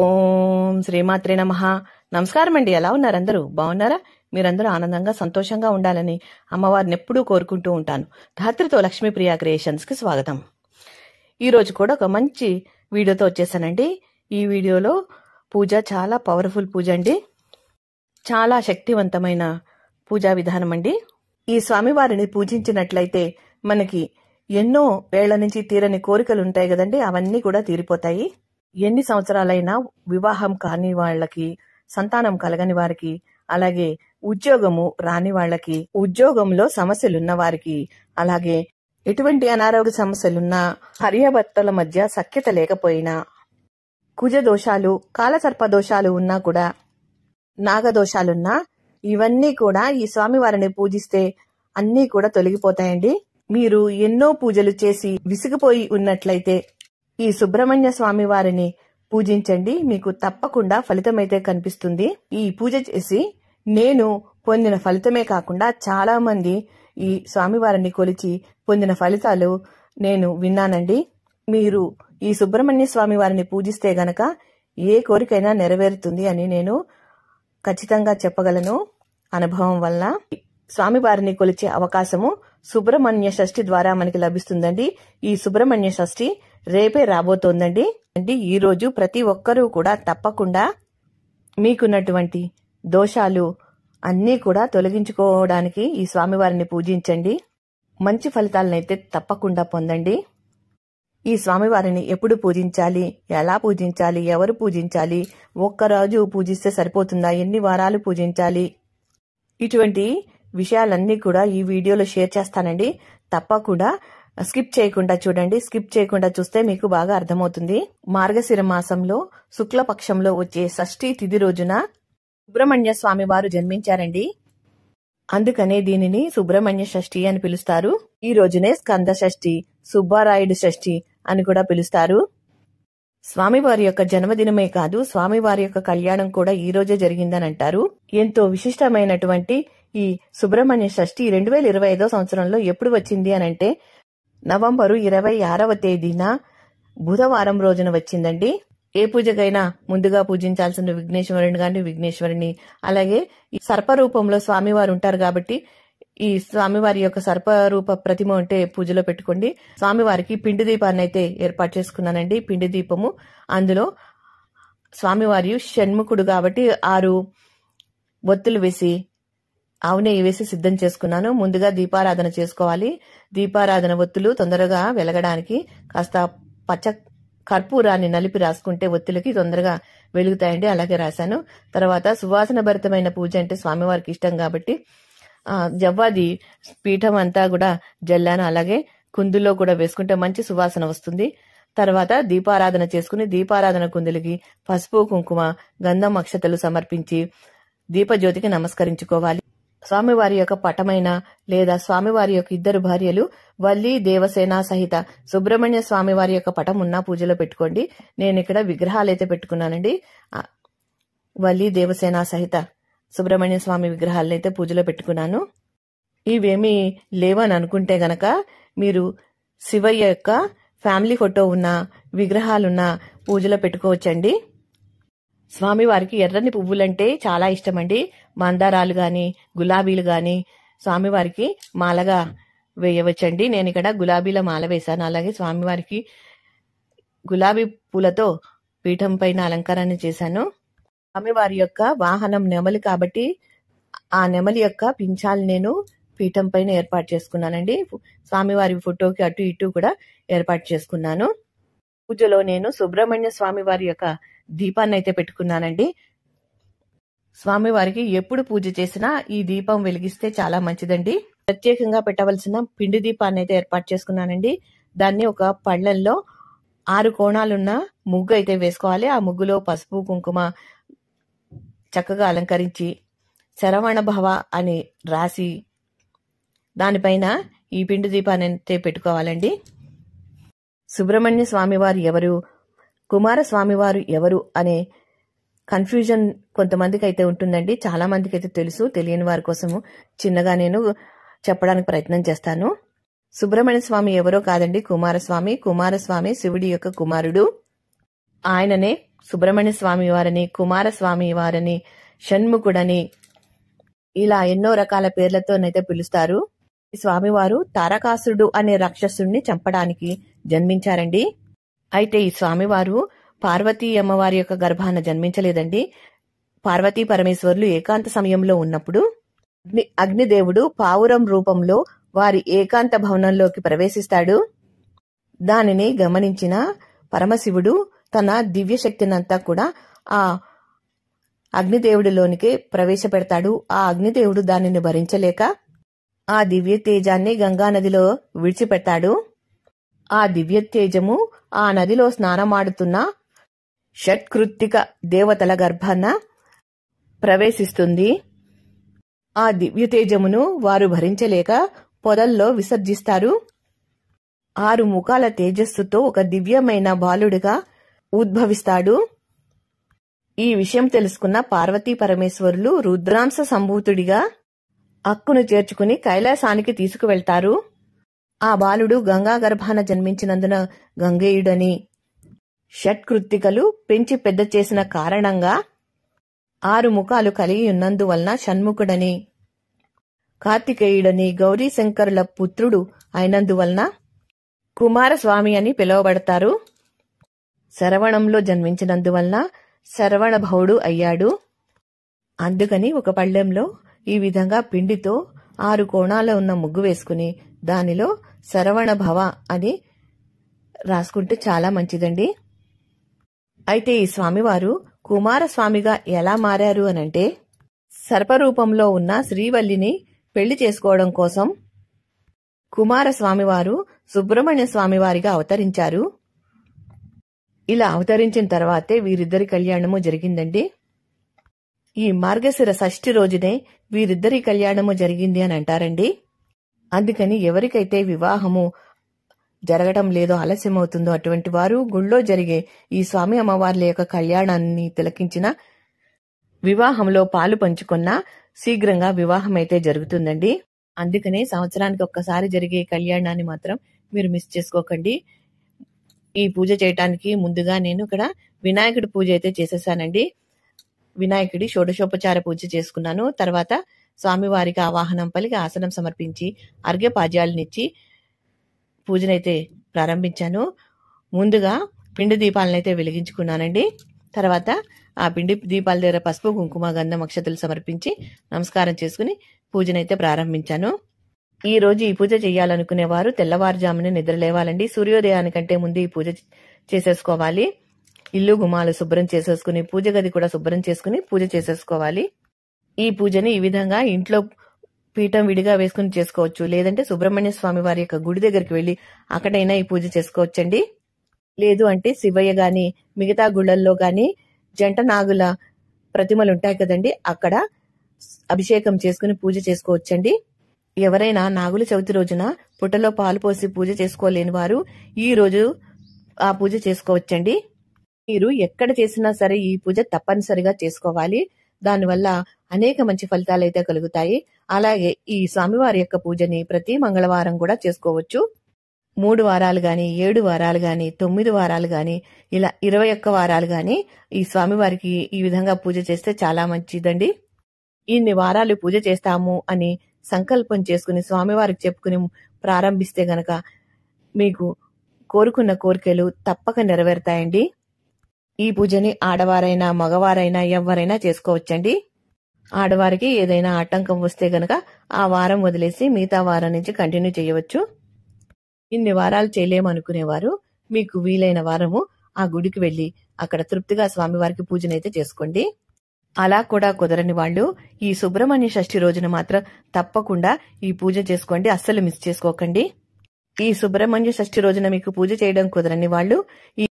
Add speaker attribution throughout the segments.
Speaker 1: ఓం శ్రీమాత్రే నమః. నమస్కారం అండి. ఎలా ఉన్నారు? అందరూ బాగున్నారా? మీరందరూ ఆనందంగా సంతోషంగా ఉండాలని అమ్మవారిని ఎప్పుడూ కోరుకుంటూ ఉంటాను. ధాత్రితో లక్ష్మీప్రియ క్రియేషన్స్ కి స్వాగతం. ఈ రోజు కూడా ఒక మంచి వీడియోతో వచ్చేసానండి. ఈ వీడియోలో పూజ చాలా పవర్ఫుల్ పూజ అండి. చాలా శక్తివంతమైన పూజా విధానం అండి. ఈ స్వామివారిని పూజించినట్లయితే మనకి ఎన్నో ఏళ్ల నుంచి తీరని కోరికలు ఉంటాయి కదండి, అవన్నీ కూడా తీరిపోతాయి. ఎన్ని సంవత్సరాలైనా వివాహం కాని వాళ్ళకి, సంతానం కలగని వారికి, అలాగే ఉద్యోగము రాని వాళ్ళకి, ఉద్యోగంలో సమస్యలున్న వారికి, అలాగే ఎటువంటి అనారోగ్య సమస్యలున్నా, భార్యాభర్తల మధ్య సఖ్యత లేకపోయినా, కుజ దోషాలు, కాలసర్ప దోషాలు ఉన్నా కూడా, నాగదోషాలున్నా ఇవన్నీ కూడా ఈ స్వామివారిని పూజిస్తే అన్నీ కూడా తొలగిపోతాయండి. మీరు ఎన్నో పూజలు చేసి విసిగిపోయి ఉన్నట్లయితే ఈ సుబ్రహ్మణ్య స్వామి వారిని పూజించండి. మీకు తప్పకుండా ఫలితమైతే కనిపిస్తుంది. ఈ పూజ చేసి నేను పొందిన ఫలితమే కాకుండా చాలా మంది ఈ స్వామివారిని కొలిచి పొందిన ఫలితాలు నేను విన్నానండి. మీరు ఈ సుబ్రహ్మణ్య స్వామి వారిని పూజిస్తే గనక ఏ కోరికైనా నెరవేరుతుంది అని నేను ఖచ్చితంగా చెప్పగలను అనుభవం వల్ల. స్వామివారిని కొలిచే అవకాశము సుబ్రహ్మణ్య షష్ఠి ద్వారా మనకి లభిస్తుందండి. ఈ సుబ్రహ్మణ్య షష్ఠి రేపే రాబోతోందండి. ఈ రోజు ప్రతి ఒక్కరూ కూడా తప్పకుండా మీకున్నటువంటి దోషాలు అన్నీ కూడా తొలగించుకోవడానికి ఈ స్వామివారిని పూజించండి. మంచి ఫలితాలనైతే తప్పకుండా పొందండి. ఈ స్వామివారిని ఎప్పుడు పూజించాలి, ఎలా పూజించాలి, ఎవరు పూజించాలి, ఒక్కరోజు పూజిస్తే సరిపోతుందా, ఎన్ని వారాలు పూజించాలి, ఇటువంటి విషయాలన్నీ కూడా ఈ వీడియోలో షేర్ చేస్తానండి. తప్పకుండా స్కిప్ చేయకుండా చూడండి. స్కిప్ చేయకుండా చూస్తే మీకు బాగా అర్థమవుతుంది. మార్గశిర మాసంలో శుక్లపక్షంలో వచ్చే షష్ఠి తిథి రోజున సుబ్రహ్మణ్య స్వామి వారు జన్మించారండి. అందుకనే దీనిని సుబ్రహ్మణ్య షష్ఠి అని పిలుస్తారు. ఈ రోజునే స్కంద షష్ఠి, సుబ్బారాయుడు షష్ఠి అని కూడా పిలుస్తారు. స్వామివారి యొక్క జన్మదినమే కాదు, స్వామివారి యొక్క కళ్యాణం కూడా ఈ రోజే జరిగిందని అంటారు. ఎంతో విశిష్టమైనటువంటి ఈ సుబ్రహ్మణ్య షష్ఠి 2025 సంవత్సరంలో ఎప్పుడు వచ్చింది అని అంటే నవంబరు 26వ తేదీన బుధవారం రోజున వచ్చిందండి. ఏ పూజకైనా ముందుగా పూజించాల్సిన విఘ్నేశ్వరుని గాని విఘ్నేశ్వరిని, అలాగే ఈ సర్పరూపంలో స్వామివారు ఉంటారు కాబట్టి ఈ స్వామివారి యొక్క సర్పరూప ప్రతిమ ఉంటే పూజలో పెట్టుకోండి. స్వామివారికి పిండి దీపాన్ని అయితే ఏర్పాటు చేసుకున్నానండి. పిండి దీపము, అందులో స్వామివారి షణ్ముఖుడు కాబట్టి 6 ఒత్తులు వేసి ఆవు నెయ్యి వేసి సిద్ధం చేసుకున్నాను. ముందుగా దీపారాధన చేసుకోవాలి. దీపారాధన ఒత్తులు తొందరగా వెలగడానికి కాస్త పచ్చ కర్పూరాన్ని నలిపి రాసుకుంటే ఒత్తులకి తొందరగా వెలుగుతాయండి. అలాగే రాశాను. తర్వాత సువాసన భరితమైన పూజ అంటే స్వామివారికి ఇష్టం కాబట్టి జవ్వాది పీఠం అంతా కూడా జల్లాను. అలాగే కుందుల్లో కూడా వేసుకుంటే మంచి సువాసన వస్తుంది. తర్వాత దీపారాధన చేసుకుని దీపారాధన కుందులకి పసుపు, కుంకుమ, గంధం, అక్షతలు సమర్పించి దీపజ్యోతికి నమస్కరించుకోవాలి. స్వామివారి యొక్క పటమైన లేదా స్వామివారి యొక్క 2 భార్యలు వల్లి దేవసేన సహిత సుబ్రహ్మణ్య స్వామివారి యొక్క పటం ఉన్న పూజలో పెట్టుకోండి. నేను ఇక్కడ విగ్రహాలు అయితే పెట్టుకున్నానండి. వల్లి దేవసేన సహిత సుబ్రహ్మణ్య స్వామి విగ్రహాలను అయితే పూజలో పెట్టుకున్నాను. ఇవేమీ లేవని అనుకుంటే గనక మీరు శివయ్య యొక్క ఫ్యామిలీ ఫోటో ఉన్న విగ్రహాలున్న పూజలో పెట్టుకోవచ్చండి. స్వామివారికి ఎర్రని పువ్వులంటే చాలా ఇష్టం అండి. మందారాలు గాని గులాబీలు గాని స్వామివారికి మాలగా వేయవచ్చండి. నేను ఇక్కడ గులాబీల మాల వేశాను. అలాగే స్వామివారికి గులాబీ పూలతో పీఠం పైన అలంకారాన్ని చేశాను. స్వామివారి యొక్క వాహనం నెమలి కాబట్టి ఆ నెమలి యొక్క పింఛాలు నేను పీఠం పైన ఏర్పాటు చేసుకున్నానండి. స్వామివారి ఫోటోకి అటు ఇటు కూడా ఏర్పాటు చేసుకున్నాను. పూజలో నేను సుబ్రహ్మణ్య స్వామి వారి యొక్క దీపాన్ని అయితే పెట్టుకున్నానండి. స్వామివారికి ఎప్పుడు పూజ చేసినా ఈ దీపం వెలిగిస్తే చాలా మంచిదండి. ప్రత్యేకంగా పెట్టవలసిన పిండి దీపాన్ని అయితే ఏర్పాటు చేసుకున్నానండి. దాన్ని ఒక పళ్ళెంలో 6 కోణాలున్న ముగ్గు అయితే వేసుకోవాలి. ఆ ముగ్గులో పసుపు, కుంకుమ చక్కగా అలంకరించి శరవణ భవ అని రాసి దానిపైన ఈ పిండి దీపాన్ని అయితే పెట్టుకోవాలండి. సుబ్రహ్మణ్య స్వామివారు ఎవరు, కుమారస్వామివారు ఎవరు అనే కన్ఫ్యూజన్ కొంతమందికి అయితే ఉంటుందండి. చాలా మందికి అయితే తెలుసు. తెలియని వారి కోసము చిన్నగా నేను చెప్పడానికి ప్రయత్నం చేస్తాను. సుబ్రహ్మణ్య స్వామి ఎవరో కాదండి, కుమారస్వామి. కుమారస్వామి శివుడి యొక్క కుమారుడు. ఆయననే సుబ్రహ్మణ్య స్వామి వారని, కుమారస్వామి వారని, షణ్ముఖుడని ఇలా ఎన్నో రకాల పేర్లతోనైతే పిలుస్తారు. ఈ స్వామివారు తారకాసురుడు అనే రాక్షసుడిని చంపడానికి జన్మించారండి. అయితే ఈ స్వామివారు పార్వతీ అమ్మవారి యొక్క గర్భాన జన్మించలేదండి. పార్వతీ పరమేశ్వరులు ఏకాంత సమయంలో ఉన్నప్పుడు అగ్నిదేవుడు పావురం రూపంలో వారి ఏకాంత భవనంలోకి ప్రవేశిస్తాడు. దానిని గమనించిన పరమశివుడు తన దివ్య శక్తినంతా కూడా ఆ అగ్నిదేవుడిలోనికి ప్రవేశపెడతాడు. ఆ అగ్నిదేవుడు దానిని భరించలేక ఆ దివ్య తేజాన్ని గంగానదిలో విడిచిపెడతాడు. ఆ దివ్య తేజము ఆ నదిలో స్నానమాడుతున్న షట్కృత్తిక దేవతల గర్భాన ప్రవేశిస్తుంది. ఆ దివ్య తేజమును వారు భరించలేక పొదల్లో విసర్జిస్తారు. 6 ముఖాల తేజస్సుతో ఒక దివ్యమైన బాలుడిగా ఉద్భవిస్తాడు. ఈ విషయం తెలుసుకున్న పార్వతీ పరమేశ్వరులు రుద్రాంశ సంభూతుడిగా అక్కును చేర్చుకుని కైలాసానికి తీసుకువెళ్తారు. ఆ బాలుడు గంగా గర్భాన జన్మించినందున గంగేయుడని, షట్కృత్తికలు పెంచి పెద్ద చేసిన కారణంగా 6 ముఖాలు కలిగి ఉన్నందువలన షణ్ముఖుడని, కార్తికేయుడని, గౌరీశంకరుల పుత్రుడు అయినందువలన కుమారస్వామి అని పిలువబడతారు. శరవణంలో జన్మించినందువలన శరవణభవుడు అయ్యాడు. అందుకని ఒక పళ్ళెంలో ఈ విధంగా పిండితో 6 కోణాల ఉన్న ముగ్గు వేసుకుని దానిలో శరవణ భవ అని రాసుకుంటే చాలా మంచిదండి. అయితే ఈ స్వామివారు కుమారస్వామిగా ఎలా మారారు అనంటే, సర్పరూపంలో ఉన్న శ్రీవల్లిని పెళ్లి చేసుకోవడం కోసం కుమారస్వామివారు సుబ్రహ్మణ్య స్వామివారిగా అవతరించారు. ఇలా అవతరించిన తర్వాతే వీరిద్దరి కళ్యాణము జరిగిందండి. ఈ మార్గశిర షష్ఠి రోజునే వీరిద్దరి కళ్యాణము జరిగింది అని అంటారండి. అందుకని ఎవరికైతే వివాహము జరగటం లేదో, ఆలస్యమవుతుందో అటువంటి వారు గుళ్ళో జరిగే ఈ స్వామి అమ్మవార్ల యొక్క కళ్యాణాన్ని తిలకించిన, వివాహంలో పాలు పంచుకున్న శీఘ్రంగా వివాహం అయితే జరుగుతుందండి. అందుకనే సంవత్సరానికి ఒక్కసారి జరిగే కళ్యాణాన్ని మాత్రం మీరు మిస్ చేసుకోకండి. ఈ పూజ చేయటానికి ముందుగా నేను ఇక్కడ వినాయకుడి పూజ అయితే చేసేసానండి. వినాయకుడి షోడశోపచార పూజ చేసుకున్నాను. తర్వాత స్వామివారికి ఆవాహనం పలికి ఆసనం సమర్పించి అర్ఘ్యపాద్యాలనిచ్చి పూజనైతే ప్రారంభించాను. ముందుగా పిండి దీపాలనైతే వెలిగించుకున్నానండి. తర్వాత ఆ పిండి దీపాల దగ్గర పసుపు, కుంకుమ, గంధం, అక్షతలు సమర్పించి నమస్కారం చేసుకుని పూజనైతే ప్రారంభించాను. ఈ రోజు ఈ పూజ చేయాలనుకునేవారు తెల్లవారుజామున నిద్రలేవాలండి. సూర్యోదయానికంటే ముందు ఈ పూజ చేసేసుకోవాలి. ఇల్లు గుమాలు శుభ్రం చేసేసుకుని, పూజ గది కూడా శుభ్రం చేసుకుని పూజ చేసేసుకోవాలి. ఈ పూజని ఈ విధంగా ఇంట్లో పీఠం విడిగా వేసుకుని చేసుకోవచ్చు. లేదంటే సుబ్రహ్మణ్య స్వామి వారి యొక్క గుడి దగ్గరికి వెళ్లి అక్కడైనా ఈ పూజ చేసుకోవచ్చండి. లేదు అంటే శివయ్య గాని, మిగతా గుళ్లల్లో గాని జంట నాగుల ప్రతిమలు ఉంటాయి కదండి, అక్కడ అభిషేకం చేసుకుని పూజ చేసుకోవచ్చండి. ఎవరైనా నాగుల చవితి రోజున పుట్టలో పాలు పోసి పూజ చేసుకోలేని వారు ఈ రోజు ఆ పూజ చేసుకోవచ్చండి. మీరు ఎక్కడ చేసినా సరే ఈ పూజ తప్పనిసరిగా చేసుకోవాలి. దానివల్ల అనేక మంచి ఫలితాలు అయితే కలుగుతాయి. అలాగే ఈ స్వామివారి యొక్క పూజని ప్రతి మంగళవారం కూడా చేసుకోవచ్చు. 3 వారాలు గాని, 7 వారాలు గాని, 9 వారాలు గాని, ఇలా 21 వారాలు గాని ఈ స్వామివారికి ఈ విధంగా పూజ చేస్తే చాలా మంచిదండి. ఇన్ని వారాలు పూజ చేస్తాము అని సంకల్పం చేసుకుని స్వామివారికి చెప్పుకుని ప్రారంభిస్తే గనక మీకు కోరుకున్న కోరికలు తప్పక నెరవేరుతాయండి. ఈ పూజని ఆడవారైనా మగవారైనా ఎవరైనా చేసుకోవచ్చండి. ఆడవారికి ఏదైనా ఆటంకం వస్తే గనక ఆ వారం వదిలేసి మిగతా వారం నుంచి కంటిన్యూ చేయవచ్చు. ఇన్ని వారాలు చేయలేమనుకునేవారు మీకు వీలైన వారము ఆ గుడికి వెళ్లి అక్కడ తృప్తిగా స్వామివారికి పూజనైతే చేసుకోండి. అలా కూడా కుదరని వాళ్ళు ఈ సుబ్రహ్మణ్య షష్ఠి రోజున మాత్రం తప్పకుండా ఈ పూజ చేసుకోండి. అస్సలు మిస్ చేసుకోకండి. ఈ సుబ్రహ్మణ్య షష్ఠి రోజున మీకు పూజ చేయడం కుదరని వాళ్ళు ఈ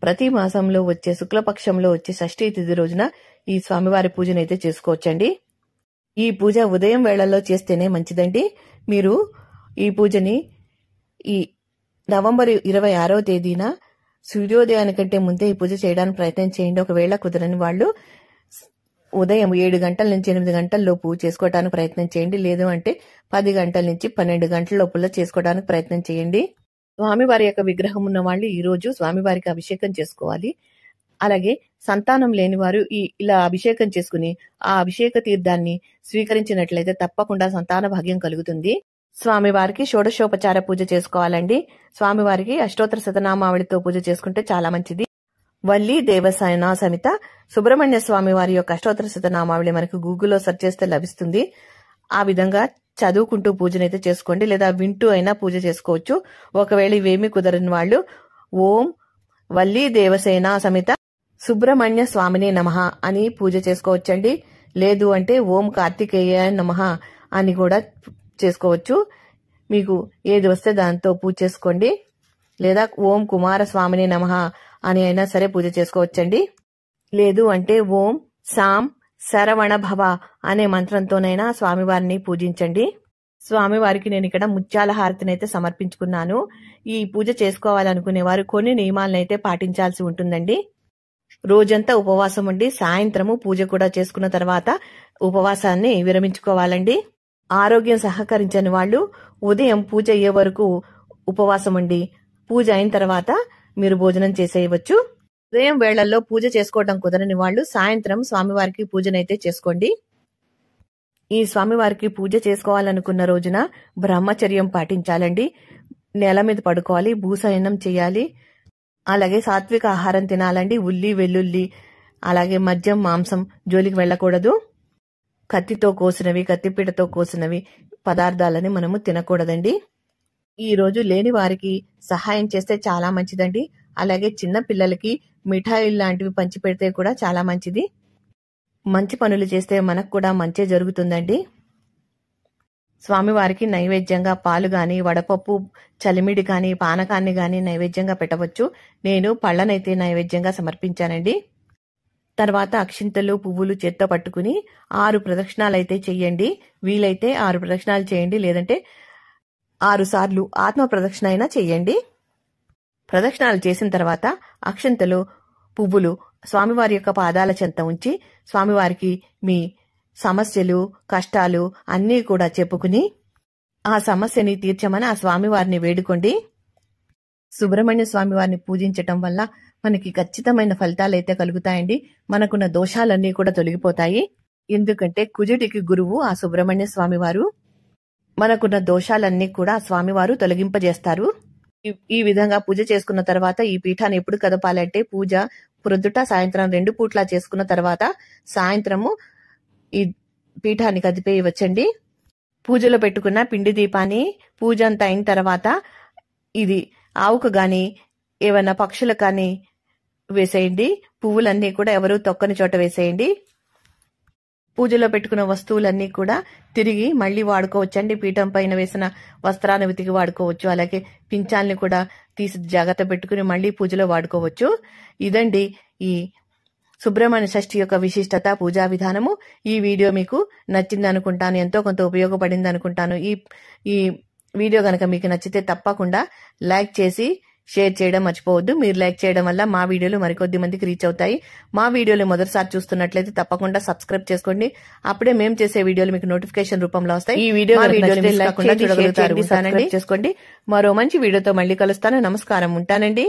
Speaker 1: ప్రతి మాసంలో వచ్చే శుక్లపక్షంలో వచ్చే షష్ఠీ తిథి రోజున ఈ స్వామివారి పూజనైతే చేసుకోవచ్చండి. ఈ పూజ ఉదయం వేళల్లో చేస్తేనే మంచిదండి. మీరు ఈ పూజని ఈ నవంబర్ 26వ తేదీన సూర్యోదయానికంటే ముందే ఈ పూజ చేయడానికి ప్రయత్నం చేయండి. ఒకవేళ కుదరని వాళ్ళు ఉదయం 7 గంటల నుంచి 8 గంటల లోపు చేసుకోవడానికి ప్రయత్నం చేయండి. లేదు అంటే 10 గంటల నుంచి 12 గంటల లోపల చేసుకోవడానికి ప్రయత్నం చేయండి. స్వామివారి యొక్క విగ్రహం ఉన్న వాళ్ళు ఈ రోజు స్వామివారికి అభిషేకం చేసుకోవాలి. అలాగే సంతానం లేని వారు ఇలా అభిషేకం చేసుకుని ఆ అభిషేక తీర్థాన్ని స్వీకరించినట్లయితే తప్పకుండా సంతాన భాగ్యం కలుగుతుంది. స్వామివారికి షోడశోపచార పూజ చేసుకోవాలండి. స్వామివారికి అష్టోత్తర శతనామావళితో పూజ చేసుకుంటే చాలా మంచిది. వల్లి దేవసేన సమిత సుబ్రహ్మణ్య స్వామి వారి యొక్క అష్టోత్తర శతనామావళి మనకు గూగుల్లో సెర్చ్ చేస్తే లభిస్తుంది. ఆ విధంగా చదువుకుంటూ పూజనైతే చేసుకోండి, లేదా వింటూ అయినా పూజ చేసుకోవచ్చు. ఒకవేళ ఇవేమీ కుదరని వాళ్ళు ఓం వల్లి దేవసేన సమిత సుబ్రహ్మణ్య స్వామిని నమః అని పూజ చేసుకోవచ్చండి. లేదు అంటే ఓం కార్తికేయ నమః అని కూడా చేసుకోవచ్చు. మీకు ఏది వస్తే దాంతో పూజ చేసుకోండి. లేదా ఓం కుమార స్వామిని నమః అని అయినా సరే పూజ చేసుకోవచ్చండి. లేదు అంటే ఓం సాం శరవణ భవ అనే మంత్రంతోనైనా స్వామివారిని పూజించండి. స్వామివారికి నేను ఇక్కడ ముత్యాల హారతినైతే సమర్పించుకున్నాను. ఈ పూజ చేసుకోవాలనుకునే వారు కొన్ని నియమాలనైతే పాటించాల్సి ఉంటుందండి. రోజంతా ఉపవాసం ఉండి సాయంత్రము పూజ కూడా చేసుకున్న తర్వాత ఉపవాసాన్ని విరమించుకోవాలండి. ఆరోగ్యం సహకరించని వాళ్ళు ఉదయం పూజ అయ్యే వరకు ఉపవాసం ఉండి పూజ అయిన తర్వాత మీరు భోజనం చేసేయవచ్చు. ఉదయం వేళల్లో పూజ చేసుకోవడం కుదరని వాళ్ళు సాయంత్రం స్వామివారికి పూజనైతే చేసుకోండి. ఈ స్వామివారికి పూజ చేసుకోవాలనుకున్న రోజున బ్రహ్మచర్యం పాటించాలండి. నేల మీద పడుకోవాలి, భూశయనం చేయాలి. అలాగే సాత్విక ఆహారం తినాలండి. ఉల్లి వెల్లుల్లి అలాగే మద్యం మాంసం జోలికి వెళ్ళకూడదు. కత్తితో కోసినవి కత్తిపీటతో కోసినవి పదార్థాలని మనము తినకూడదండి. ఈ రోజు లేని వారికి సహాయం చేస్తే చాలా మంచిదండి. అలాగే చిన్న పిల్లలకి మిఠాయిలు లాంటివి పంచి పెడితే కూడా చాలా మంచిది. మంచి పనులు చేస్తే మనకు కూడా మంచి జరుగుతుందండి. స్వామివారికి నైవేద్యంగా పాలు గాని వడపప్పు చలిమిడి గాని పానకాన్ని గాని నైవేద్యంగా పెట్టవచ్చు. నేను పళ్ళనైతే నైవేద్యంగా సమర్పించానండి. తర్వాత అక్షింతలు పువ్వులు చేత్తో పట్టుకుని 6 ప్రదక్షిణాలు అయితే చెయ్యండి. వీలైతే 6 ప్రదక్షిణాలు చేయండి, లేదంటే 6 సార్లు ఆత్మ ప్రదక్షిణ అయినా చెయ్యండి. ప్రదక్షిణాలు చేసిన తర్వాత అక్షింతలు పువ్వులు స్వామివారి యొక్క పాదాల చెంత ఉంచి స్వామివారికి మీ సమస్యలు కష్టాలు అన్నీ కూడా చెప్పుకుని ఆ సమస్యని తీర్చమని ఆ స్వామివారిని వేడుకోండి. సుబ్రహ్మణ్య స్వామివారిని పూజించటం వల్ల మనకి ఖచ్చితమైన ఫలితాలు అయితే కలుగుతాయండి. మనకున్న దోషాలన్నీ కూడా తొలగిపోతాయి. ఎందుకంటే కుజుడికి గురువు ఆ సుబ్రహ్మణ్య స్వామివారు. మనకున్న దోషాలన్నీ కూడా స్వామివారు తొలగింపజేస్తారు. ఈ విధంగా పూజ చేసుకున్న తర్వాత ఈ పీఠాన్ని ఎప్పుడు కదపాలంటే పూజ ప్రొద్దుట సాయంత్రం 2 పూట్లా చేసుకున్న తర్వాత సాయంత్రము ఈ పీఠాన్ని కదిపేయవచ్చండి. పూజలో పెట్టుకున్న పిండి దీపాన్ని పూజ అంతా అయిన తర్వాత ఇది ఆవుకు గాని ఏవన్నా పక్షులకు కానీ వేసేయండి. పువ్వులన్నీ కూడా ఎవరు తొక్కని చోట వేసేయండి. పూజలో పెట్టుకున్న వస్తువులన్నీ కూడా తిరిగి మళ్లీ వాడుకోవచ్చండి. పీఠం పైన వేసిన వస్త్రాన్ని ఉతికి వాడుకోవచ్చు. అలాగే పించాల్ని కూడా తీసి జాగ్రత్త పెట్టుకుని మళ్లీ పూజలో వాడుకోవచ్చు. ఇదండి ఈ సుబ్రహ్మణ్య షష్ఠి యొక్క విశిష్టత, పూజా విధానము. ఈ వీడియో మీకు నచ్చింది అనుకుంటాను, ఎంతో కొంత ఉపయోగపడింది అనుకుంటాను. ఈ వీడియో గనక మీకు నచ్చితే తప్పకుండా లైక్ చేసి షేర్ చేయడం మర్చిపోవద్దు. మీరు లైక్ చేయడం వల్ల మా వీడియోలు మరికొద్ది మందికి రీచ్ అవుతాయి. మా వీడియోలు మొదటిసారి చూస్తున్నట్లయితే తప్పకుండా సబ్స్క్రైబ్ చేసుకోండి. అప్పుడే మేము చేసే వీడియోలు మీకు నోటిఫికేషన్ రూపంలో వస్తాయి. ఈ వీడియో చేసుకోండి. మరో మంచి వీడియోతో మళ్ళీ కలుస్తాను. నమస్కారం, ఉంటానండి.